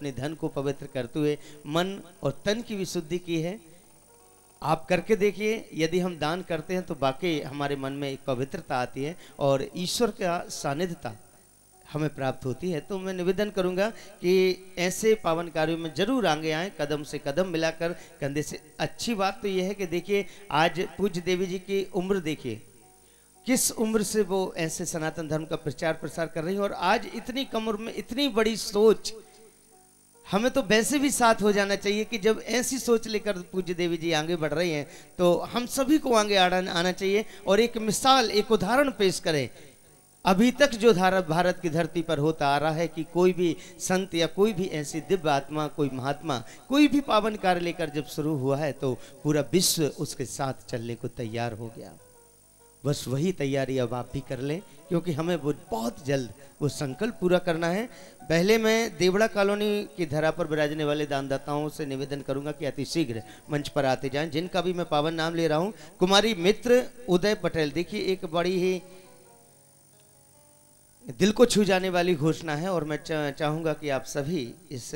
अपने धन को पवित्र करते हुए मन और तन की विशुद्धि की है। आप करके देखिए, यदि हम दान करते हैं तो वाकई हमारे मन में एक पवित्रता आती है और ईश्वर का सानिध्यता हमें प्राप्त होती है। तो मैं निवेदन करूंगा कि ऐसे पावन कार्यों में जरूर आगे आएं, कदम से कदम मिलाकर, कंधे से। अच्छी बात तो यह है कि देखिए आज पूज्य देवी जी की उम्र देखिए, किस उम्र से वो ऐसे सनातन धर्म का प्रचार प्रसार कर रही है, और आज इतनी कम उम्र में इतनी बड़ी सोच। हमें तो वैसे भी साथ हो जाना चाहिए कि जब ऐसी सोच लेकर पूज्य देवी जी आगे बढ़ रही हैं तो हम सभी को आगे आना चाहिए और एक मिसाल, एक उदाहरण पेश करें। अभी तक जो धारा भारत की धरती पर होता आ रहा है कि कोई भी संत या कोई भी ऐसी दिव्य आत्मा, कोई महात्मा, कोई भी पावन कार्य लेकर जब शुरू हुआ है तो पूरा विश्व उसके साथ चलने को तैयार हो गया। बस वही तैयारी अब आप भी कर लें, क्योंकि हमें वो बहुत जल्द वो संकल्प पूरा करना है। पहले मैं देवड़ा कॉलोनी की धरा पर विराजने वाले दानदाताओं से निवेदन करूंगा कि अति शीघ्र मंच पर आते जाएं, जिनका भी मैं पावन नाम ले रहा हूं। कुमारी मित्र उदय पटेल, देखिए एक बड़ी ही दिल को छू जाने वाली घोषणा है और मैं चाहूंगा कि आप सभी इस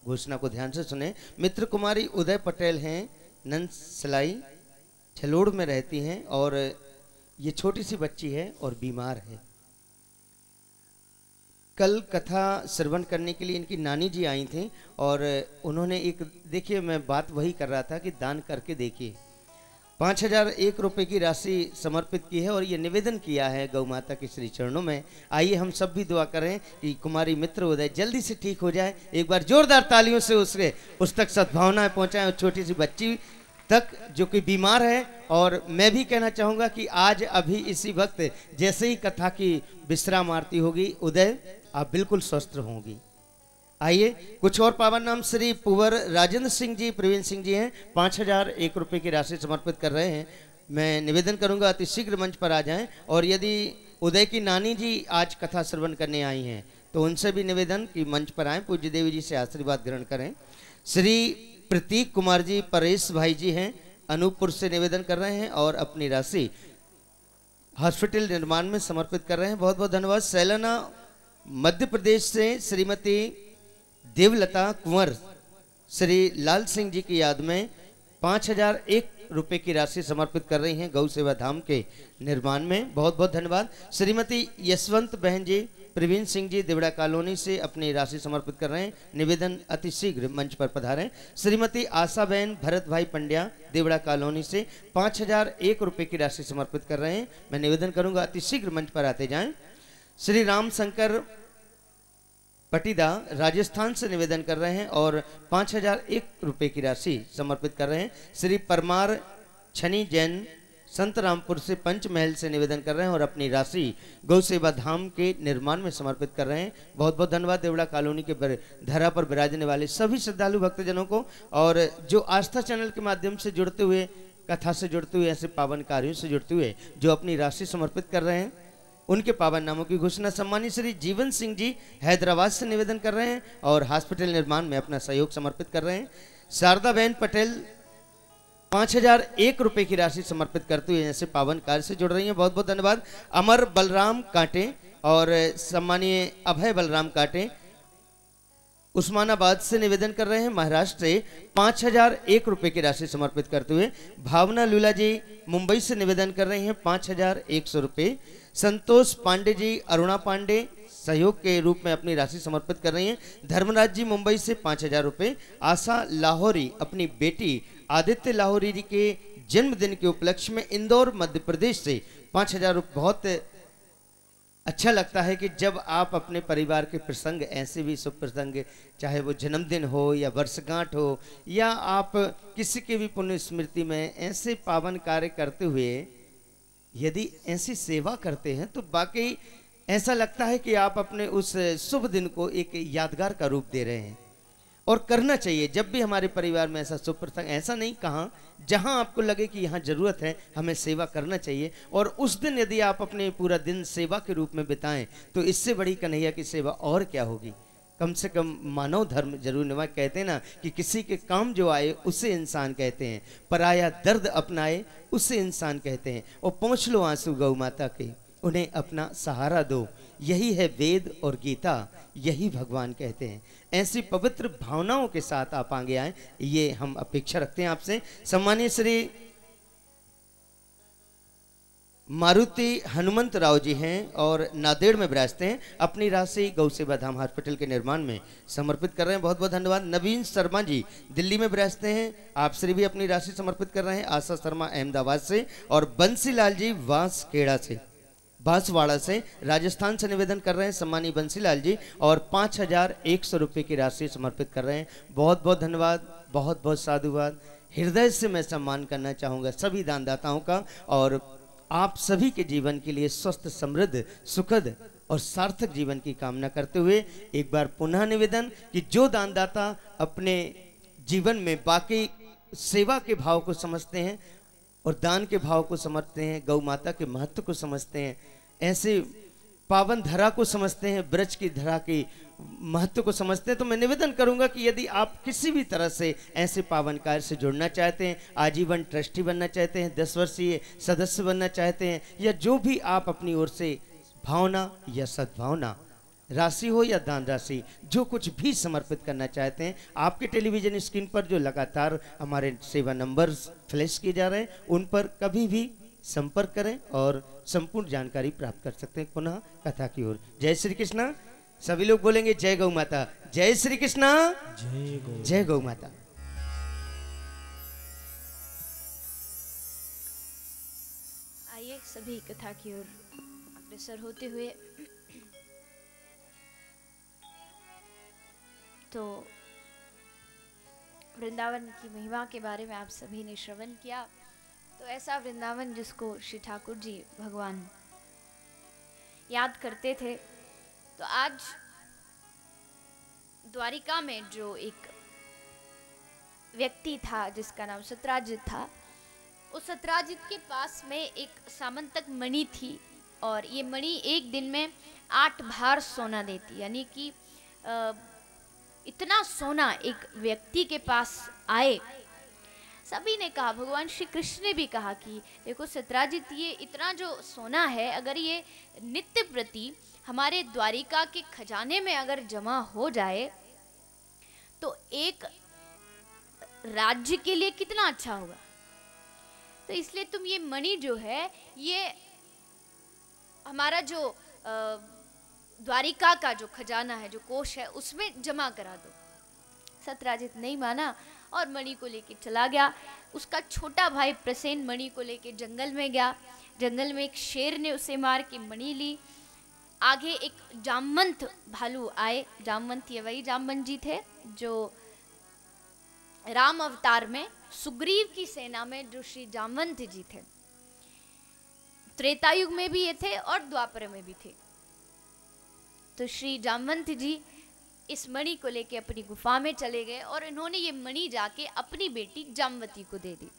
घोषणा को ध्यान से सुने। मित्र कुमारी उदय पटेल हैं, नंसलाई छलोड़ में रहती हैं और ये छोटी सी बच्ची है और बीमार है। कल कथा श्रवण करने के लिए इनकी नानी जी आई थी और उन्होंने एक, देखिए मैं बात वही कर रहा था कि दान करके देखिए, 5001 रुपये की राशि समर्पित की है और ये निवेदन किया है गौ माता के श्री चरणों में। आइए हम सब भी दुआ करें कि कुमारी मित्र उदय जल्दी से ठीक हो जाए। एक बार जोरदार तालियों से उस तक सद्भावनाएं पहुंचाएं, उस छोटी सी बच्ची तक जो कि बीमार है। और मैं भी कहना चाहूँगा कि आज अभी इसी वक्त जैसे ही कथा की विश्राम आरती होगी, उदय आप बिल्कुल स्वस्थ होंगी। आइए कुछ और पावन नाम। श्री पुवर राजेंद्र सिंह जी, प्रवीण सिंह जी हैं, 5001 रुपये की राशि समर्पित कर रहे हैं। मैं निवेदन करूंगा अति शीघ्र मंच पर आ जाएं। और यदि उदय की नानी जी आज कथा श्रवण करने आई हैं तो उनसे भी निवेदन कि मंच पर आएँ, पूज्य देवी जी से आशीर्वाद ग्रहण करें। श्री प्रतीक कुमार जी, परेश भाई जी हैं, अनूपपुर से निवेदन कर रहे हैं और अपनी राशि हॉस्पिटल निर्माण में समर्पित कर रहे हैं। बहुत बहुत धन्यवाद। सैलाना मध्य प्रदेश से श्रीमती देवलता कुंवर श्री लाल सिंह जी की याद में 5001 रुपये की राशि समर्पित कर रही हैं गौ सेवा धाम के निर्माण में। बहुत बहुत धन्यवाद। श्रीमती यशवंत बहन जी, प्रवीण सिंह जी देवड़ा कॉलोनी से अपनी राशि समर्पित कर रहे हैं। निवेदन अति शीघ्र मंच पर पधारें। श्रीमती आशा बहन भरत भाई पंड्या देवड़ा कॉलोनी से 5001 रुपये की राशि समर्पित कर रहे हैं। मैं निवेदन करूंगा अति शीघ्र मंच पर आते जाएं। श्री राम शंकर पटीदा राजस्थान से निवेदन कर रहे हैं और 5001 रुपये की राशि समर्पित कर रहे हैं। श्री परमार छनी जैन संत रामपुर से पंचमहल से निवेदन कर रहे हैं और अपनी राशि गौ सेवा धाम के निर्माण में समर्पित कर रहे हैं। बहुत बहुत धन्यवाद देवड़ा कॉलोनी के धरा पर विराजने वाले सभी श्रद्धालु भक्तजनों को, और जो आस्था चैनल के माध्यम से जुड़ते हुए, कथा से जुड़ते हुए, ऐसे पावन कार्यों से जुड़ते हुए जो अपनी राशि समर्पित कर रहे हैं, उनके पावन नामों की घोषणा सम्मानित श्री जीवन सिंह जी हैदराबाद से निवेदन कर रहे हैं और हॉस्पिटल निर्माण में अपना सहयोग समर्पित कर रहे हैं। शारदा बहन पटेल 5001 रुपये की राशि समर्पित करते हुए ऐसे पावन कार्य से जुड़ रही हैं। बहुत बहुत धन्यवाद। अमर बलराम कांटे और सम्मानीय अभय बलराम कांटे उस्मानाबाद से निवेदन कर रहे हैं, महाराष्ट्र से 5001 रुपये की राशि समर्पित करते हुए। भावना लूला जी मुंबई से निवेदन कर रही हैं 5100 रुपये। संतोष पांडे जी, अरुणा पांडे सहयोग के रूप में अपनी राशि समर्पित कर रही हैं। धर्मराज जी मुंबई से 5000 रुपये। आशा लाहौरी अपनी बेटी आदित्य लाहौरी जी के जन्मदिन के उपलक्ष्य में इंदौर मध्य प्रदेश से 5000 रुपये। बहुत अच्छा लगता है कि जब आप अपने परिवार के प्रसंग, ऐसे भी शुभ प्रसंग, चाहे वो जन्मदिन हो या वर्षगांठ हो या आप किसी के भी पुण्य स्मृति में ऐसे पावन कार्य करते हुए यदि ऐसी सेवा करते हैं तो वाकई ऐसा लगता है कि आप अपने उस शुभ दिन को एक यादगार का रूप दे रहे हैं। और करना चाहिए जब भी हमारे परिवार में ऐसा शुभ प्रसंग, ऐसा नहीं कहाँ, जहाँ आपको लगे कि यहाँ ज़रूरत है, हमें सेवा करना चाहिए। और उस दिन यदि आप अपने पूरा दिन सेवा के रूप में बिताएं तो इससे बड़ी कन्हैया की सेवा और क्या होगी। कम से कम मानव धर्म जरूर निभा। कहते हैं ना कि किसी के काम जो आए उसे इंसान कहते हैं, पराया दर्द अपनाए उसे इंसान कहते हैं। और पहुँच लो आंसू गौ माता के, उन्हें अपना सहारा दो। यही है वेद और गीता, यही भगवान कहते हैं। ऐसी पवित्र भावनाओं के साथ आप आगे आए, ये हम अपेक्षा रखते हैं आपसे। सम्मानीय श्री मारुति हनुमंत राव जी हैं और नांदेड़ में विराजते हैं। अपनी राशि गौ सेवा धाम हॉस्पिटल के निर्माण में समर्पित कर रहे हैं। बहुत बहुत धन्यवाद। नवीन शर्मा जी दिल्ली में विराजते हैं, आप श्री भी अपनी राशि समर्पित कर रहे हैं। आशा शर्मा अहमदाबाद से और बंसीलाल जी बांसखेड़ा से, बांसवाड़ा से, राजस्थान से निवेदन कर रहे हैं सम्मानीय बंसीलाल जी, और 5,100 रुपये की राशि समर्पित कर रहे हैं। बहुत बहुत धन्यवाद, बहुत बहुत साधुवाद। हृदय से मैं सम्मान करना चाहूँगा सभी दानदाताओं का, और आप सभी के जीवन के लिए स्वस्थ, समृद्ध, सुखद और सार्थक जीवन की कामना करते हुए एक बार पुनः निवेदन कि जो दानदाता अपने जीवन में बाकी सेवा के भाव को समझते हैं और दान के भाव को समझते हैं, गौ माता के महत्व को समझते हैं, ऐसे पावन धरा को समझते हैं, ब्रज की धरा की महत्व को समझते हैं, तो मैं निवेदन करूंगा कि यदि आप किसी भी तरह से ऐसे पावन कार्य से जुड़ना चाहते हैं, आजीवन ट्रस्टी बनना चाहते हैं, 10 वर्षीय सदस्य बनना चाहते हैं, या जो भी आप अपनी ओर से भावना या सद्भावना, राशि हो या दान राशि, जो कुछ भी समर्पित करना चाहते हैं, आपके टेलीविजन स्क्रीन पर जो लगातार हमारे सेवा नंबर फ्लैश किए जा रहे हैं, उन पर कभी भी संपर्क करें और संपूर्ण जानकारी प्राप्त कर सकते हैं। पुनः कथा की ओर। जय श्री कृष्णा। सभी लोग बोलेंगे जय गौ माता। जय श्री कृष्णा। जय गौ माता। आइए सभी कथा की ओर अग्रसर होते हुए। तो वृंदावन की महिमा के बारे में आप सभी ने श्रवण किया। तो ऐसा वृंदावन जिसको श्री ठाकुर जी भगवान याद करते थे, तो आज द्वारिका में जो एक व्यक्ति था जिसका नाम सत्राजित था, उस सत्राजित के पास में एक सामंतक मणि थी, और ये मणि एक दिन में 8 भार सोना देती, यानी कि इतना सोना एक व्यक्ति के पास आए। सभी ने कहा, भगवान श्री कृष्ण ने भी कहा कि देखो सत्राजित, ये इतना जो सोना है, अगर ये नित्य प्रति हमारे द्वारिका के खजाने में अगर जमा हो जाए तो एक राज्य के लिए कितना अच्छा होगा। तो इसलिए तुम ये मणि जो है, ये हमारा जो द्वारिका का जो खजाना है, जो कोष है, उसमें जमा करा दो। सत्राजित नहीं माना और मणि को लेके चला गया। उसका छोटा भाई प्रसेन मणि को लेके जंगल में गया। जंगल में एक शेर ने उसे मार के मणि ली। आगे एक जामवंत भालू आए। जामवंत ये वही जामवंत जी थे जो राम अवतार में सुग्रीव की सेना में जो श्री जामवंत जी थे। त्रेता युग में भी ये थे और द्वापर में भी थे। तो श्री जामवंत जी इस मणि को लेके अपनी गुफा में चले गए और इन्होंने ये मणि जाके अपनी बेटी जामवती को दे दी।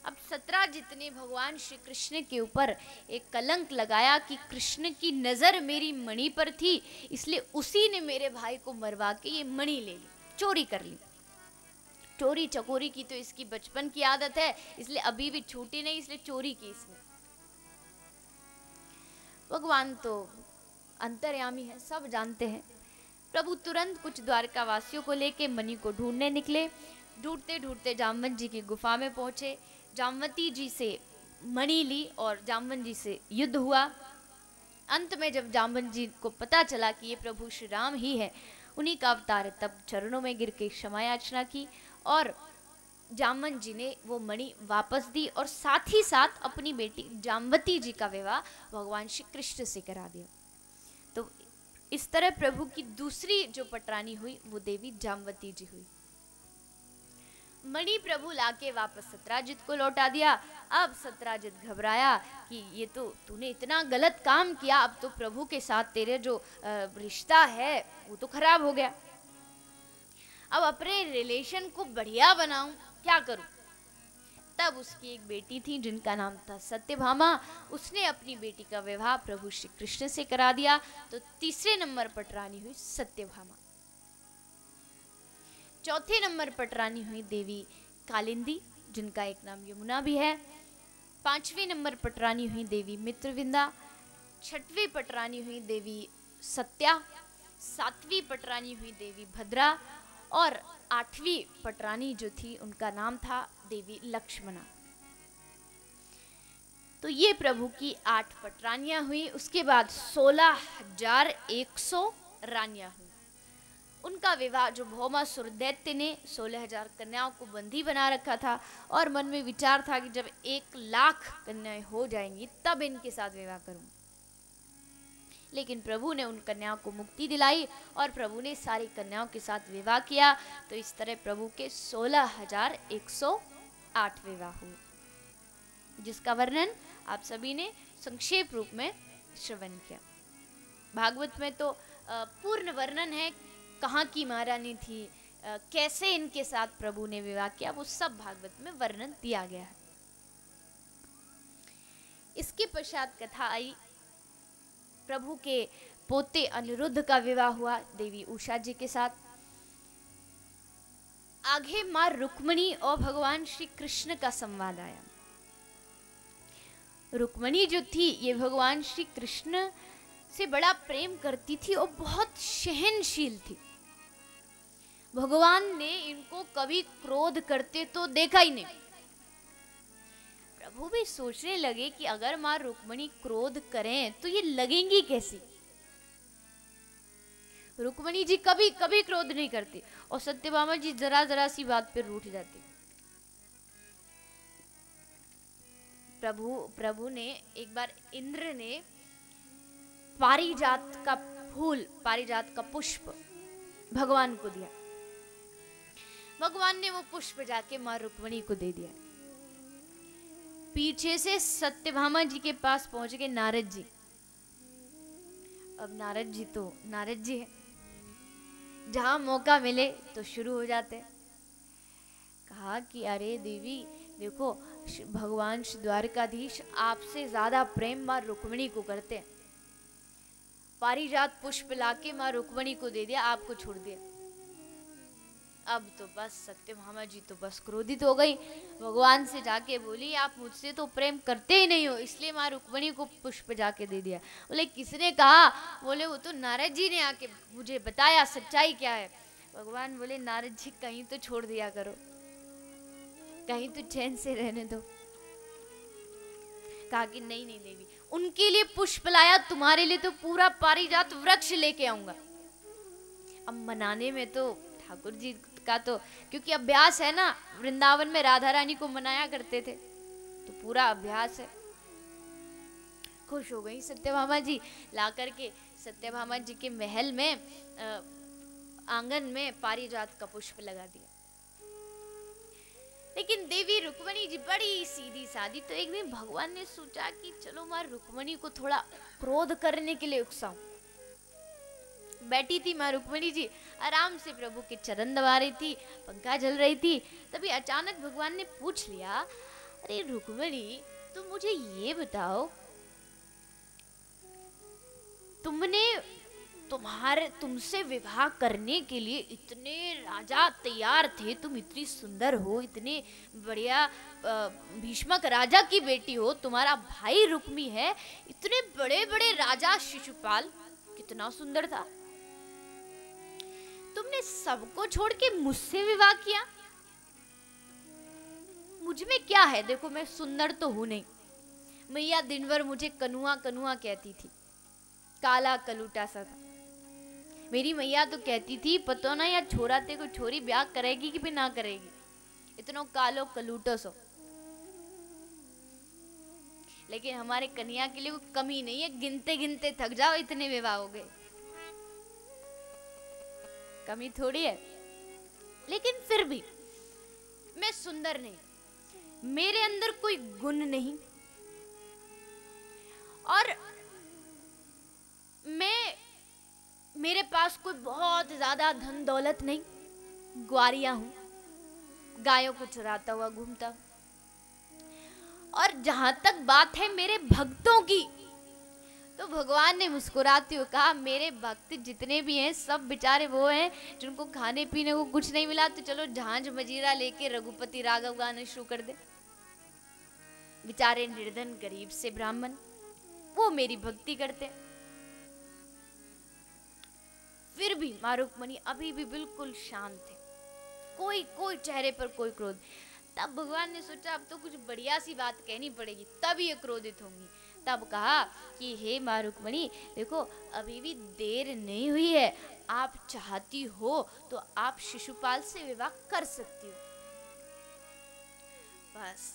अब सत्राजित ने भगवान श्री कृष्ण के ऊपर एक कलंक लगाया कि कृष्ण की नजर मेरी मणि पर थी, इसलिए उसी ने मेरे भाई को मरवा के ये मणि ले ली, चोरी कर ली। चोरी चकोरी की तो इसकी बचपन की आदत है, इसलिए अभी भी छूटी नहीं, इसलिए चोरी की इसने। भगवान तो अंतर्यामी है, सब जानते हैं। प्रभु तुरंत कुछ द्वारका वासियों को लेके मणि को ढूंढने निकले। ढूंढते ढूंढते जामवंत जी की गुफा में पहुंचे। जामवती जी से मणि ली और जामवंत जी से युद्ध हुआ। अंत में जब जामवंत जी को पता चला कि ये प्रभु श्री राम ही है, उन्हीं का अवतार है, तब चरणों में गिर के क्षमा याचना की और जामवंत जी ने वो मणि वापस दी और साथ ही साथ अपनी बेटी जामवती जी का विवाह भगवान श्री कृष्ण से करा दिया। तो इस तरह प्रभु की दूसरी जो पटरानी हुई वो देवी जामवती जी हुई। मणि प्रभु लाके वापस सत्राजित को लौटा दिया। अब सत्राजित घबराया कि ये तो तूने इतना गलत काम किया, अब तो प्रभु के साथ तेरे जो रिश्ता है वो तो खराब हो गया। अब अपने रिलेशन को बढ़िया बनाऊं, क्या करूं? तब उसकी एक बेटी थी जिनका नाम था सत्यभामा। उसने अपनी बेटी का विवाह प्रभु श्री कृष्ण से करा दिया। तो तीसरे नंबर पटरानी हुई सत्यभामा। चौथे नंबर पटरानी हुई देवी कालिंदी, जिनका एक नाम यमुना भी है। 5वें नंबर पटरानी हुई देवी मित्रविंदा, 6वीं पटरानी हुई देवी सत्या, 7वीं पटरानी हुई देवी भद्रा और 8वीं पटरानी जो थी उनका नाम था देवी लक्ष्मणा। तो ये प्रभु की 8 पटरानियां हुई। उसके बाद 16,100 रानियां हुई। उनका विवाह जो भौमासुर दैत्य ने 16,000 कन्याओं को बंदी बना रखा था और मन में विचार था कि जब 1,00,000 कन्याएं हो जाएंगी तब इनके साथ विवाह करूं, लेकिन प्रभु ने उन कन्याओं को मुक्ति दिलाई और प्रभु ने सारी कन्याओं के साथ विवाह किया। तो इस तरह प्रभु के 16,108 विवाह हुए, जिसका वर्णन आप सभी ने संक्षेप रूप में श्रवण किया। भागवत में तो पूर्ण वर्णन है, कहाँ की महारानी थी, कैसे इनके साथ प्रभु ने विवाह किया, वो सब भागवत में वर्णन दिया गया है। इसके पश्चात कथा आई, प्रभु के पोते अनिरुद्ध का विवाह हुआ देवी उषा जी के साथ। आगे मां रुक्मणी और भगवान श्री कृष्ण का संवाद आया। रुक्मणी जो थी ये भगवान श्री कृष्ण से बड़ा प्रेम करती थी और बहुत सहनशील थी। भगवान ने इनको कभी क्रोध करते तो देखा ही नहीं। प्रभु भी सोचने लगे कि अगर मां रुक्मणी क्रोध करें तो ये लगेंगी कैसी। रुक्मणी जी कभी कभी क्रोध नहीं करती और सत्यभामा जी जरा जरा सी बात पे रूठ जाती। प्रभु ने एक बार इंद्र ने पारिजात का फूल, पारिजात का पुष्प भगवान को दिया। भगवान ने वो पुष्प जाके मां रुक्मणी को दे दिया। पीछे से सत्यभामा जी के पास पहुंच गए नारद जी। अब नारद जी तो नारद जी है, जहां मौका मिले तो शुरू हो जाते। कहा कि अरे देवी देखो, भगवान श्री द्वारकाधीश आपसे ज्यादा प्रेम मां रुक्मणी को करते हैं। पारिजात पुष्प लाके मां रुक्मणी को दे दिया, आपको छोड़ दिया। अब तो बस सत्यभामा जी तो बस क्रोधित हो गई। भगवान से जाके बोली आप मुझसे तो प्रेम करते ही नहीं हो, इसलिए मां रुक्मणी को पुष्प जाके दे दिया। बोले किसने कहा? बोले वो तो नारद जी ने आके मुझे बताया, सच्चाई क्या है। भगवान बोले नारद जी कहीं तो छोड़ दिया करो, कहीं तो चैन से रहने दो। कहा कि नहीं नहीं देवी, उनके लिए पुष्प लाया, तुम्हारे लिए तो पूरा पारिजात वृक्ष लेके आऊंगा। अब मनाने में तो ठाकुर जी का तो क्योंकि अभ्यास है ना, वृंदावन में राधा रानी को मनाया करते थे तो पूरा अभ्यास है। खुश हो गई सत्यभामा जी, ला करके सत्यभामा जी के महल में आंगन में पारिजात का पुष्प लगा दिया। लेकिन देवी रुक्मणी जी बड़ी सीधी सादी। तो एक दिन भगवान ने सोचा कि चलो मां रुक्मणी को थोड़ा क्रोध करने के लिए उकसाऊं। बैठी थी मां रुक्मणी जी, आराम से प्रभु के चरण दबा रही थी, पंखा जल रही थी। तभी अचानक भगवान ने पूछ लिया, अरे रुक्मणी तुम मुझे ये बताओ, तुमसे विवाह करने के लिए इतने राजा तैयार थे, तुम इतनी सुंदर हो, इतने बढ़िया भीष्मक राजा की बेटी हो, तुम्हारा भाई रुक्मी है, इतने बड़े बड़े राजा शिशुपाल कितना सुंदर था, तुमने सबको छोड़ के मुझसे विवाह किया। मुझ में क्या है? देखो मैं सुंदर तो हूं नहीं, मैया दिन भर मुझे कनुआ कनुआ कहती थी, काला कलूटा सा था। मेरी मैया तो कहती थी पतो ना या छोरा ते को छोरी ब्याह करेगी कि भी ना करेगी, इतनो कालो कलूटो सो। लेकिन हमारे कन्या के लिए कोई कमी नहीं है, गिनते गिनते थक जाओ इतने विवाह हो गए, कमी थोड़ी है। लेकिन फिर भी मैं सुंदर नहीं, मेरे अंदर कोई गुण नहीं, और मेरे पास कोई बहुत ज्यादा धन दौलत नहीं, ग्वारिया हूं, गायों को चराता हुआ घूमता हूं। और जहां तक बात है मेरे भक्तों की, तो भगवान ने मुस्कुराते हुए कहा मेरे भक्त जितने भी हैं सब बेचारे वो हैं जिनको खाने पीने को कुछ नहीं मिला, तो चलो झांझ मजीरा लेके रघुपति राघव गाना शुरू कर दे। बेचारे निर्धन गरीब से ब्राह्मण, वो मेरी भक्ति करते हैं। फिर भी माँ रुक्मणी अभी भी बिल्कुल शांत थे, कोई चेहरे पर कोई क्रोध। तब भगवान ने सोचा अब तो कुछ बढ़िया सी बात कहनी पड़ेगी, तब ये क्रोधित होंगी। तब कहा कि हे माँ रुक्मणी, देखो अभी भी देर नहीं हुई है, आप चाहती हो तो आप शिशुपाल से विवाह कर सकती हो। बस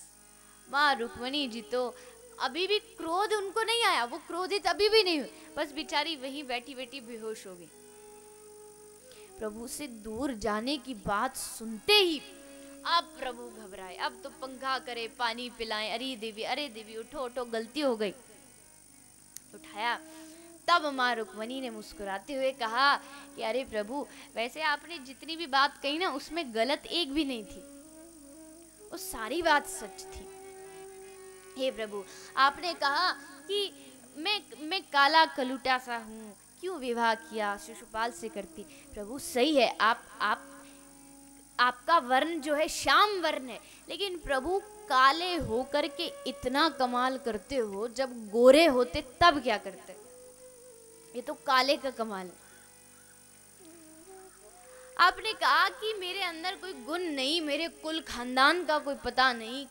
माँ रुक्मणी जी तो अभी भी क्रोध उनको नहीं आया, वो क्रोधित अभी भी नहीं हुई, बस बेचारी वहीं बैठी बैठी बेहोश हो गई। प्रभु से दूर जाने की बात सुनते ही अब प्रभु घबराए, अब तो पंखा करे, पानी पिलाएं, अरे देवी उठो उठो, गलती हो गई। उठाया, तब माँ रुक्मणी ने मुस्कुराते हुए कहा कि अरे प्रभु, वैसे आपने जितनी भी बात कही ना, उसमें गलत एक भी नहीं थी, वो सारी बात सच थी। हे प्रभु, आपने कहा कि मैं काला कलूटा सा हूँ, क्यों विवाह किया, शिशुपाल से करती। प्रभु सही है, आपका वर्ण जो है श्याम वर्ण है, लेकिन प्रभु काले होकर के इतना कमाल करते हो, जब गोरे होते तब क्या करते? ये तो काले का कमाल है। आपने कहा कि मेरे अंदर कोई गुण नहीं, मेरे कुल खानदान का कोई पता नहीं,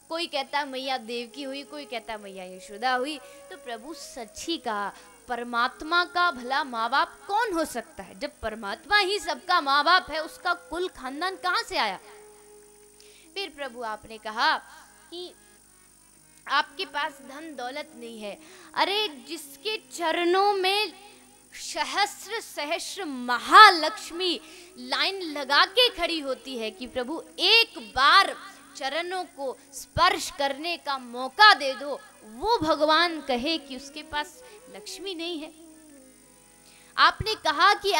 कोई कहता मैया देवकी हुई, कोई कहता मैया यशोदा हुई। तो प्रभु सच ही कहा, परमात्मा का भला माँ बाप कौन हो सकता है? जब परमात्मा ही सबका माँ बाप है, उसका कुल खानदान कहाँ से आया? फिर प्रभु आपने कहा कि आपके पास धन दौलत नहीं है, अरे जिसके चरणों में सहस्र सहस्र महालक्ष्मी लाइन लगा के खड़ी होती है कि प्रभु एक बार चरणों को स्पर्श करने का मौका दे दो, वो भगवान कहे कि उसके पास लक्ष्मी नहीं है। आपने कहा कि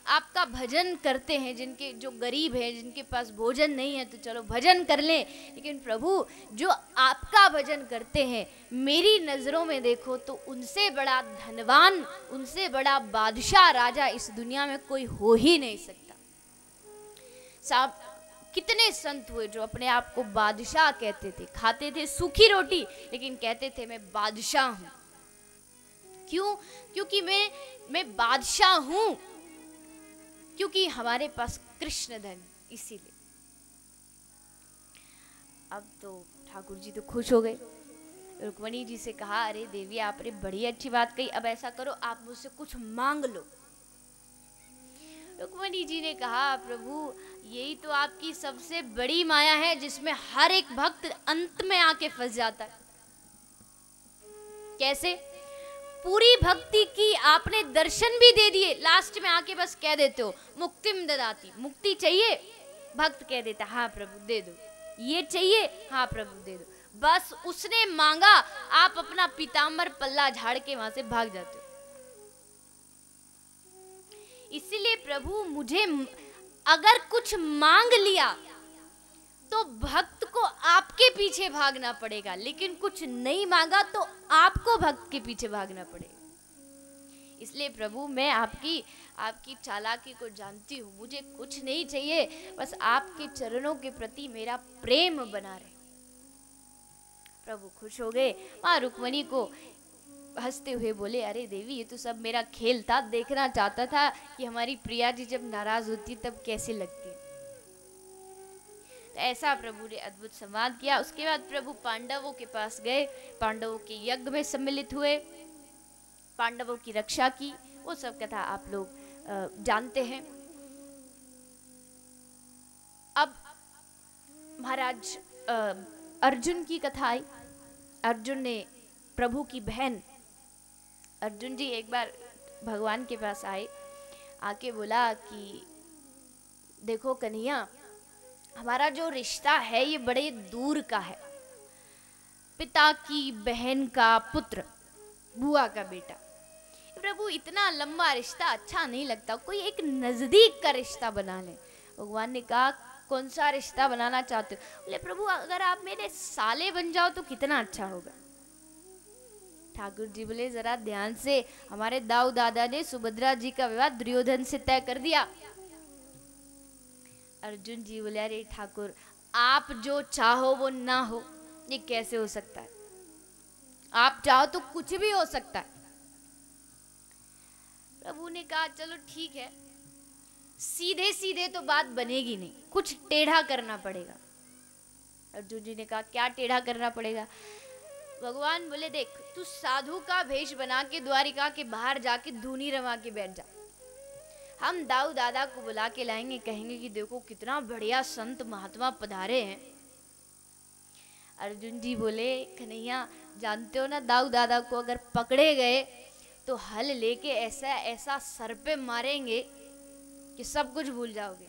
आपका भजन करते हैं, जिनके जो गरीब हैं, जिनके पास भोजन नहीं है, तो चलो भजन कर लें, लेकिन प्रभु जो आपका भजन करते हैं, मेरी नज़रों में देखो तो उनसे बड़ा धनवान, उनसे बड़ा बादशाह राजा इस दुनिया में कोई हो ही नहीं सकता। साहब, कितने संत हुए जो अपने आप को बादशाह कहते थे, खाते थे सूखी रोटी, लेकिन कहते थे मैं बादशाह हूँ। क्यों? क्योंकि मैं बादशाह हूँ, क्योंकि हमारे पास कृष्ण धन, इसीलिए। अब तो ठाकुर जी तो खुश हो गए, रुक्मणी जी से कहा अरे देवी, आपने बड़ी अच्छी बात कही, अब ऐसा करो आप मुझसे कुछ मांग लो। रुक्मणी जी ने कहा प्रभु, यही तो आपकी सबसे बड़ी माया है, जिसमें हर एक भक्त अंत में आके फंस जाता है। कैसे? पूरी भक्ति की, आपने दर्शन भी दे दिए, लास्ट में आके बस कह देते हो मुक्तिम ददाति, मुक्ति चाहिए, भक्त कह देता हाँ प्रभु दे दो, ये चाहिए हाँ प्रभु दे दो, बस उसने मांगा, आप अपना पीताम्बर पल्ला झाड़ के वहां से भाग जाते हो। इसीलिए प्रभु, मुझे अगर कुछ मांग लिया तो भक्त को आपके पीछे भागना पड़ेगा, लेकिन कुछ नहीं मांगा तो आपको भक्त के पीछे भागना पड़ेगा। इसलिए प्रभु, मैं आपकी चालाकी को जानती हूँ, मुझे कुछ नहीं चाहिए, बस आपके चरणों के प्रति मेरा प्रेम बना रहे। प्रभु खुश हो गए, माँ रुक्मणी को हंसते हुए बोले अरे देवी, ये तो सब मेरा खेल था, देखना चाहता था कि हमारी प्रिया जी जब नाराज होती तब कैसे लगती। ऐसा प्रभु ने अद्भुत संवाद किया। उसके बाद प्रभु पांडवों के पास गए, पांडवों के यज्ञ में सम्मिलित हुए, पांडवों की रक्षा की, वो सब कथा आप लोग जानते हैं। अब महाराज अर्जुन की कथा आई। अर्जुन ने प्रभु की बहन, अर्जुन जी एक बार भगवान के पास आए, आके बोला कि देखो कन्हैया, हमारा जो रिश्ता है ये बड़े दूर का है, पिता की बहन का पुत्र, बुआ का बेटा। प्रभु, इतना लंबा रिश्ता अच्छा नहीं लगता, कोई एक नजदीक का रिश्ता बना ले। भगवान ने कहा कौन सा रिश्ता बनाना चाहते हो? बोले प्रभु, अगर आप मेरे साले बन जाओ तो कितना अच्छा होगा। ठाकुर जी बोले जरा ध्यान से, हमारे दाऊ दादा ने सुभद्रा जी का विवाह दुर्योधन से तय कर दिया। अर्जुन जी बोले अरे ठाकुर, आप जो चाहो वो ना हो, ये कैसे हो सकता है? आप चाहो तो कुछ भी हो सकता है। प्रभु ने कहा चलो ठीक है, सीधे सीधे तो बात बनेगी नहीं, कुछ टेढ़ा करना पड़ेगा। अर्जुन जी ने कहा क्या टेढ़ा करना पड़ेगा? भगवान बोले देख, तू साधु का भेष बना के द्वारिका के बाहर जाके धूनी रमा के बैठ जा। हम दाऊ दादा को बुला के लाएंगे, कहेंगे कि देखो कितना बढ़िया संत महात्मा पधारे हैं। अर्जुन जी बोले कन्हैया जानते हो ना, दाऊ दादा को अगर पकड़े गए तो हल लेके ऐसा ऐसा सर पे मारेंगे कि सब कुछ भूल जाओगे।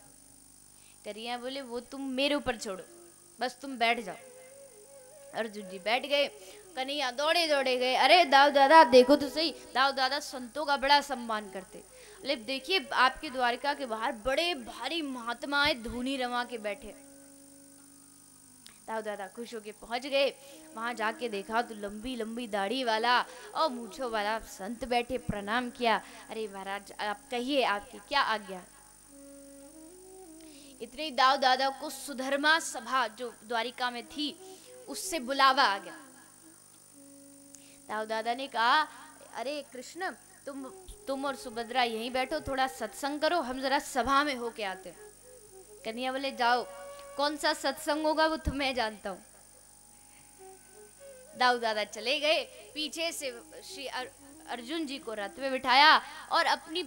कन्हैया बोले वो तुम मेरे ऊपर छोड़ो, बस तुम बैठ जाओ। अर्जुन जी बैठ गए, कन्हैया दौड़े दौड़े गए। अरे दाऊ दादा देखो तो सही, दाऊ दादा संतों का बड़ा सम्मान करते। बोले देखिए आपके द्वारिका के बाहर बड़े भारी महात्माएं धूनी रमा के बैठे। दाऊ दादा खुश होके पहुंच गए। वहां जाके देखा तो लंबी लंबी दाढ़ी वाला और मूंछों वाला संत बैठे, प्रणाम किया। अरे महाराज आप कहिए आपकी क्या आज्ञा? इतने दाऊ दादा को सुधर्मा सभा जो द्वारिका में थी उससे बुलावा आ गया। दाऊ दादा ने कहा अरे कृष्ण तुम और सुभद्रा यहीं बैठो, थोड़ा सत्संग करो, हम जरा सभा में होके आते। कन्हैया बोले जाओ, कौन सा सत्संग होगा वो तो मैं जानता हूँ। दाऊ दादा चले गए, पीछे से श्री अर्जुन जी को रथ में बिठाया और अपनी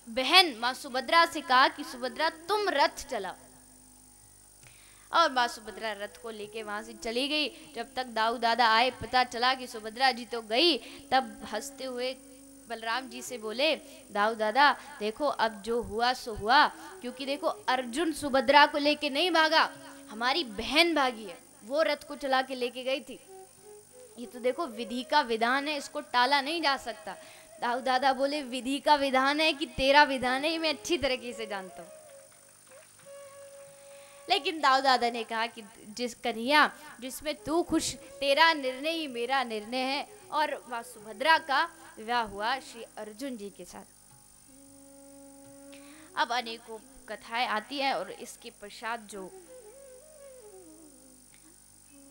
बहन माँ सुभद्रा से कहा कि सुभद्रा तुम रथ चलाओ। और माँ सुभद्रा रथ को लेके वहां से चली गई। जब तक दाऊ दादा आए, पता चला कि सुभद्रा जी तो गई, तब हंसते हुए बलराम जी से बोले दाऊ दादा देखो अब जो हुआ सो हुआ, क्योंकि देखो अर्जुन सुभद्रा को लेके नहीं भागा, हमारी बहन भागी है, वो रथ को चला के लेके गई थी। ये तो देखो विधि का विधान है, इसको टाला नहीं जा सकता। दाऊ दादा बोले विधि का विधान है कि तेरा विधान है, ये मैं अच्छी तरीके से जानता हूँ। लेकिन दाऊ दादा ने कहा कि जिस कन्हैया जिसमें तू खुश, तेरा निर्णय ही मेरा निर्णय है। और वह सुभद्रा का विवाह हुआ श्री अर्जुन जी के साथ। अब अनेकों कथाएं आती हैं और इसके पश्चात जो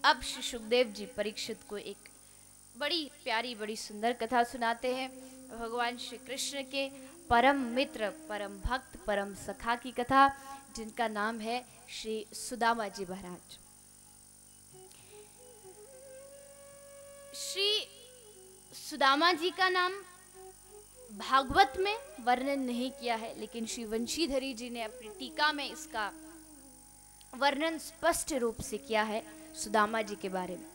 अब श्री सुखदेव जी परीक्षित को एक बड़ी प्यारी बड़ी सुंदर कथा सुनाते हैं। भगवान श्री कृष्ण के परम मित्र परम भक्त परम सखा की कथा, जिनका नाम है श्री सुदामा जी महाराज। श्री सुदामा जी का नाम भागवत में वर्णन नहीं किया है, लेकिन श्री वंशीधरी जी ने अपनी टीका में इसका वर्णन स्पष्ट रूप से किया है सुदामा जी के बारे में।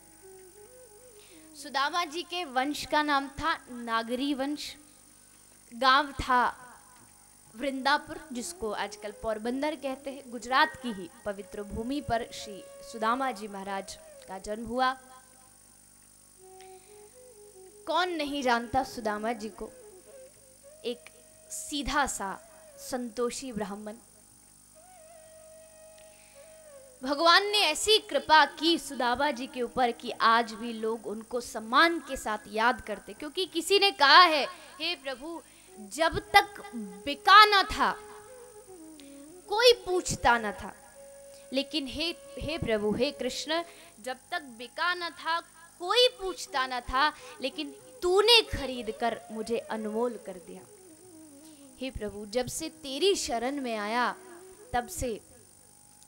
सुदामा जी के वंश का नाम था नागरी वंश। गांव था वृंदापुर, जिसको आजकल पोरबंदर कहते हैं। गुजरात की ही पवित्र भूमि पर श्री सुदामा जी महाराज का जन्म हुआ। कौन नहीं जानता सुदामा जी को, एक सीधा सा संतोषी ब्राह्मण। भगवान ने ऐसी कृपा की सुदामा जी के ऊपर कि आज भी लोग उनको सम्मान के साथ याद करते, क्योंकि किसी ने कहा है हे प्रभु जब तक बिका न था कोई पूछता न था, लेकिन हे प्रभु हे कृष्ण जब तक बिका न था कोई पूछता न था, लेकिन तूने खरीद कर मुझे अनमोल कर दिया। हे प्रभु जब से तेरी शरण में आया तब से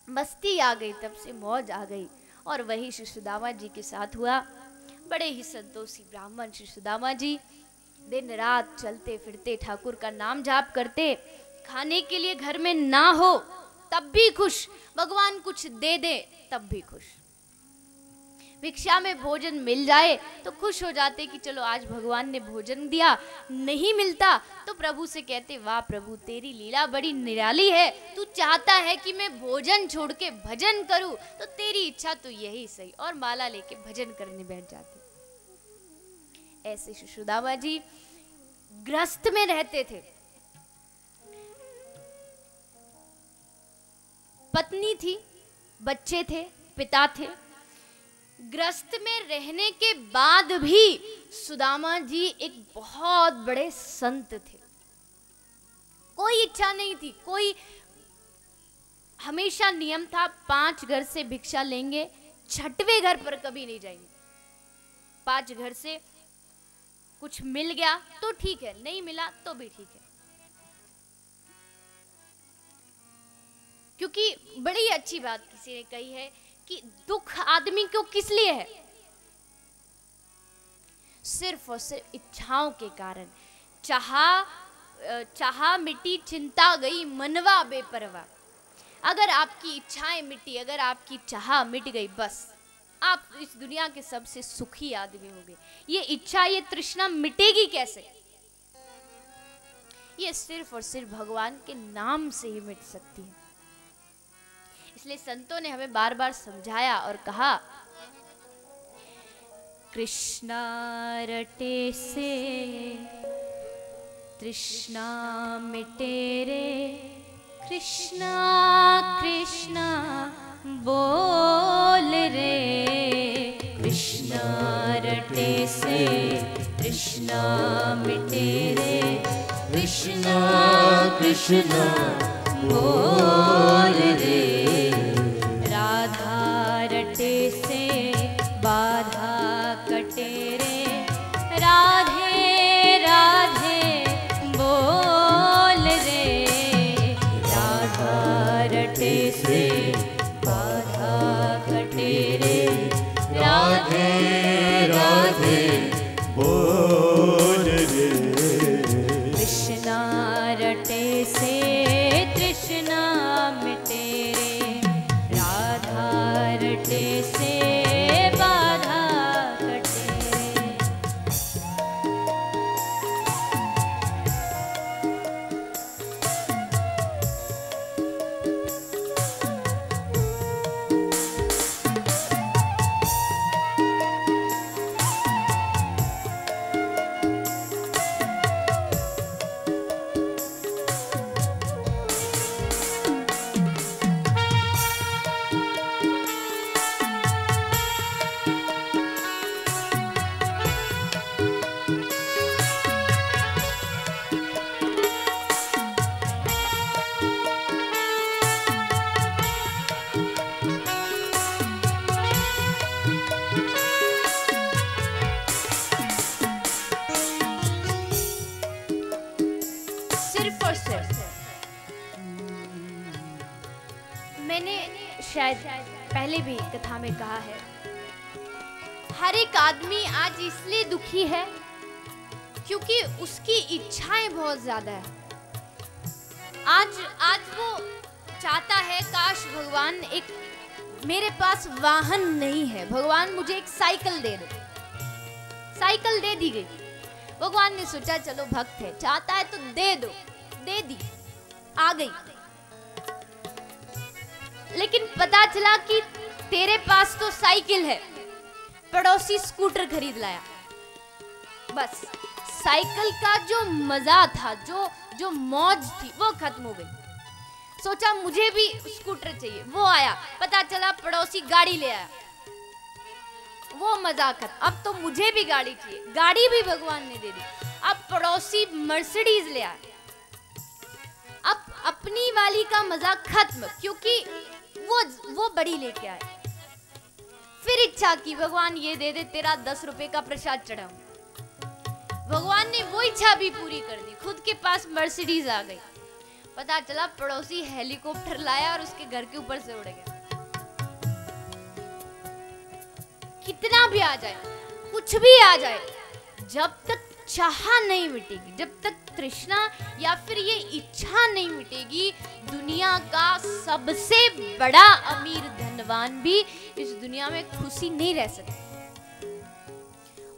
मस्ती आ गई, तब से मौज आ गई। और वही श्री सुदामा जी के साथ हुआ। बड़े ही संतोषी ब्राह्मण श्री सुदामा जी दिन रात चलते फिरते ठाकुर का नाम जाप करते। खाने के लिए घर में ना हो तब भी खुश, भगवान कुछ दे दे तब भी खुश। भिक्षा में भोजन मिल जाए तो खुश हो जाते कि चलो आज भगवान ने भोजन दिया। नहीं मिलता तो प्रभु से कहते वाह प्रभु तेरी लीला बड़ी निराली है, तू चाहता है कि मैं भोजन छोड़ के भजन करूं तो तेरी इच्छा तो यही सही। और माला लेके भजन करने बैठ जाते। ऐसे सुदामा जी गृहस्थ में रहते थे। पत्नी थी, बच्चे थे, पिता थे। गृहस्थ में रहने के बाद भी सुदामा जी एक बहुत बड़े संत थे। कोई इच्छा नहीं थी, कोई हमेशा नियम था 5 घर से भिक्षा लेंगे, छठवें घर पर कभी नहीं जाएंगे। 5 घर से कुछ मिल गया तो ठीक है, नहीं मिला तो भी ठीक है। क्योंकि बड़ी अच्छी बात किसी ने कही है कि दुख आदमी को किस लिए है? सिर्फ और सिर्फ इच्छाओं के कारण। चाहा मिटी चिंता गई मनवा बेपरवा। अगर आपकी इच्छाएं मिटी, अगर आपकी चाह मिट गई, बस आप इस दुनिया के सबसे सुखी आदमी हो गए। ये इच्छा, ये तृष्णा मिटेगी कैसे? ये सिर्फ और सिर्फ भगवान के नाम से ही मिट सकती है। इसलिए संतों ने हमें बार बार समझाया और कहा, कृष्णा रटे से तृष्णा मिटे रे, कृष्णा कृष्णा बोल रे, कृष्णा रटे से तृष्णा मिटे रे, कृष्णा कृष्णा बोल रे, राधा रटे से बाधा कटे रे, राधे राधे बोल रे, राधा रटे से बाधा कटे रे, राधे राधे बोल रे, कृष्णा रटे से तृष्णा मिटे रे, राधा रटे से शायद पहले भी कथा में कहा है, हर एक आदमी आज इसलिए दुखी है क्योंकि उसकी इच्छाएं बहुत ज्यादा है। आज वो चाहता है, काश भगवान एक, मेरे पास वाहन नहीं है, भगवान मुझे एक साइकिल दे दो। साइकिल दे दी गई। भगवान ने सोचा चलो भक्त है, चाहता है तो दे दो, दे दी, आ गई। लेकिन पता चला कि तेरे पास तो साइकिल है, पड़ोसी स्कूटर खरीद लाया। बस साइकिल का जो मजा था, जो मौज थी, वो खत्म हो गई। सोचा मुझे भी स्कूटर चाहिए, वो आया, पता चला पड़ोसी गाड़ी ले आया, वो मजा खत्म। अब तो मुझे भी गाड़ी चाहिए, गाड़ी भी भगवान ने दे दी। अब पड़ोसी मर्सिडीज ले आया, अब अपनी वाली का मजा खत्म, क्योंकि वो बड़ी लेके आए। फिर इच्छा की भगवान ये दे दे, तेरा 10 रुपए का प्रसाद चढ़ाऊं। भगवान ने वो इच्छा भी पूरी कर दी, खुद के पास मर्सिडीज आ गई। पता चला पड़ोसी हेलीकॉप्टर लाया और उसके घर के ऊपर से उड़ गया। कितना भी आ जाए, कुछ भी आ जाए, जब तक चाह नहीं मिटेगी, जब तक तृष्णा या फिर ये इच्छा नहीं मिटेगी, दुनिया का सबसे बड़ा अमीर धनवान भी इस दुनिया में खुशी नहीं रह सकता।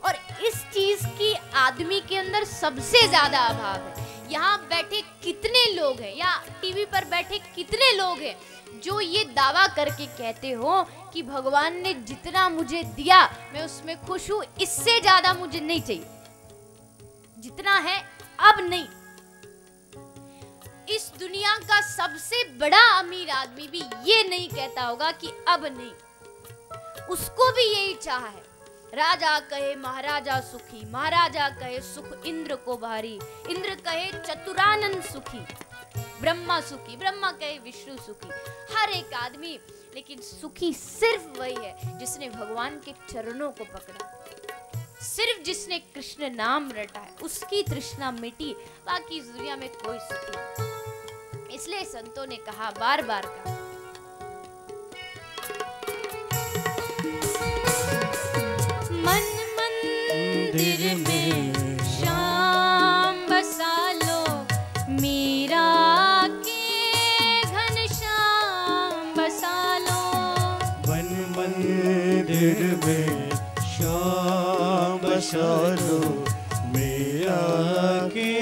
और इस चीज की आदमी के अंदर सबसे ज्यादा अभाव है। यहाँ बैठे कितने लोग हैं, या टीवी पर बैठे कितने लोग हैं जो ये दावा करके कहते हो कि भगवान ने जितना मुझे दिया मैं उसमें खुश हूं, इससे ज्यादा मुझे नहीं चाहिए, जितना है अब नहीं। इस दुनिया का सबसे बड़ा अमीर आदमी भी ये नहीं कहता होगा कि अब नहीं, उसको भी यही चाह है। राजा कहे महाराजा सुखी, महाराजा कहे सुख इंद्र को भारी, इंद्र कहे चतुरानंद सुखी, ब्रह्मा सुखी, ब्रह्मा कहे विष्णु सुखी। हर एक आदमी लेकिन सुखी सिर्फ वही है जिसने भगवान के चरणों को पकड़ा, सिर्फ जिसने कृष्ण नाम रटा है, उसकी तृष्णा मिटी, बाकी इस दुनिया में कोई सुखी नहीं। इसलिए संतों ने कहा, बार बार कहा, मन मंदिर में श्याम बसा लो, मीरा के घन श्याम बसा लो। मन मंदिर में श्याम बसा लो, मीरा के